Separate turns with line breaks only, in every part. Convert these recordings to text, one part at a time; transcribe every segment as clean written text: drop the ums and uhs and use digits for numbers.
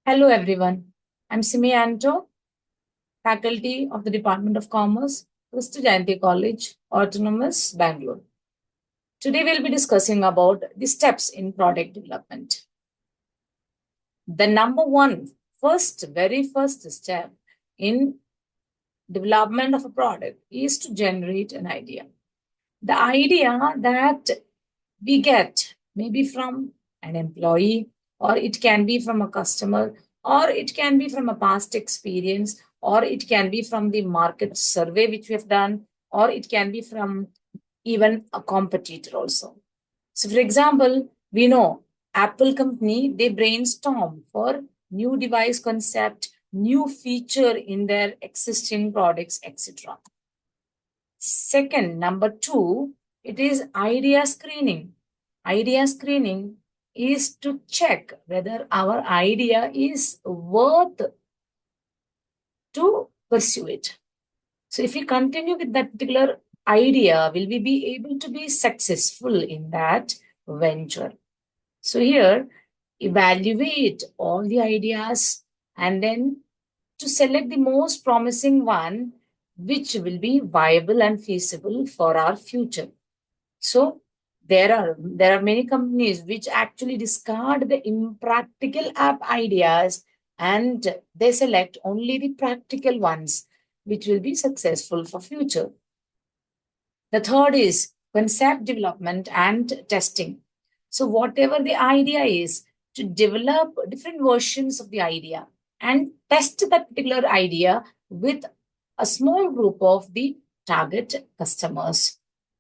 Hello, everyone. I'm Simi Anto, faculty of the Department of Commerce, Christy Jayanti College, Autonomous, Bangalore. Today, we'll be discussing about the steps in product development. The number one, very first step in development of a product is to generate an idea. The idea that we get maybe from an employee, or it can be from a customer, or it can be from a past experience, or it can be from the market survey which we have done, or it can be from even a competitor also. So, for example, we know Apple company, they brainstorm for new device concept, new feature in their existing products, etc. Second, number two, it is idea screening. Idea screening is to check whether our idea is worth to pursue it. So if we continue with that particular idea, will we be able to be successful in that venture? So here, evaluate all the ideas and then to select the most promising one which will be viable and feasible for our future. So there are many companies which actually discard the impractical app ideas and they select only the practical ones which will be successful for future. The third is concept development and testing. So whatever the idea is, to develop different versions of the idea and test that particular idea with a small group of the target customers.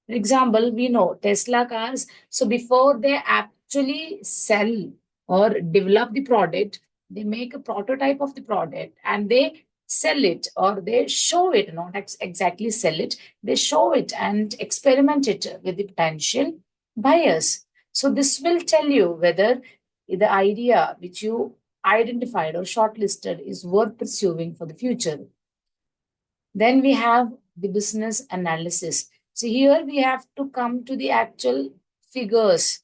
For example, we know Tesla cars. So before they actually sell or develop the product, they make a prototype of the product and they sell it, or they show it, not exactly sell it, they show it and experiment it with the potential buyers. So this will tell you whether the idea which you identified or shortlisted is worth pursuing for the future. Then we have the business analysis. So here we have to come to the actual figures.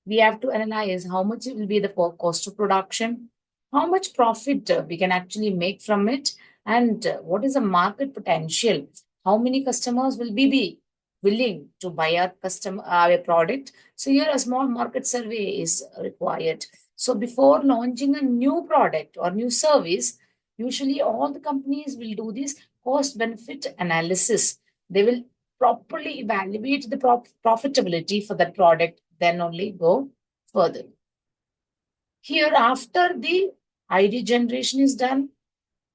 We have to analyze how much will be the cost of production, how much profit we can actually make from it, and what is the market potential, how many customers will be willing to buy our product. So here a small market survey is required. So before launching a new product or new service, usually all the companies will do this cost benefit analysis. They will properly evaluate the profitability for that product, then only go further. Here, after the idea generation is done,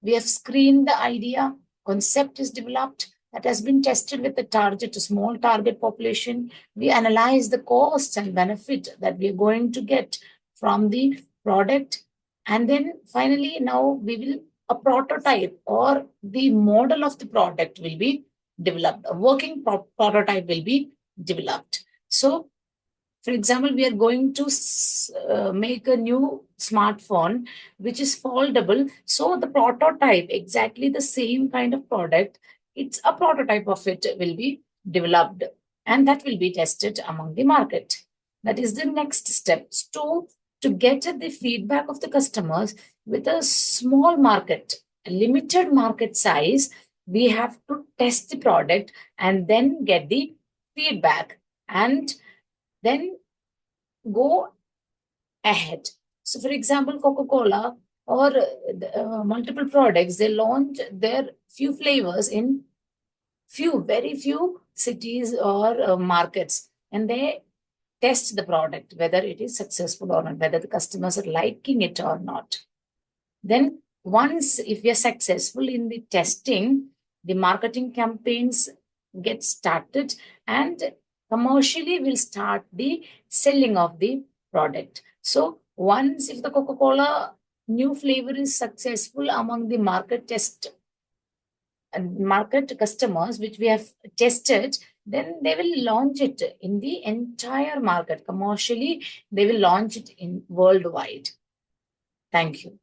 we have screened the idea, concept is developed, that has been tested with a small target population. We analyze the cost and benefit that we are going to get from the product. And then finally, now a prototype or the model of the product will be developed. A working prototype will be developed. So for example, we are going to make a new smartphone which is foldable. So the prototype, exactly the same kind of product, it's a prototype of it will be developed and that will be tested among the market. That is the next step. To get the feedback of the customers with a small market, a limited market size, we have to test the product and then get the feedback and then go ahead. So, for example, Coca-Cola or multiple products, they launch their few flavors in very few cities or markets, and they test the product, whether it is successful or not, whether the customers are liking it or not. Then once if we are successful in the testing, the marketing campaigns get started and commercially will start the selling of the product. So once if the Coca-Cola new flavor is successful among the market customers which we have tested, then they will launch it in the entire market. Commercially, they will launch it in worldwide. Thank you.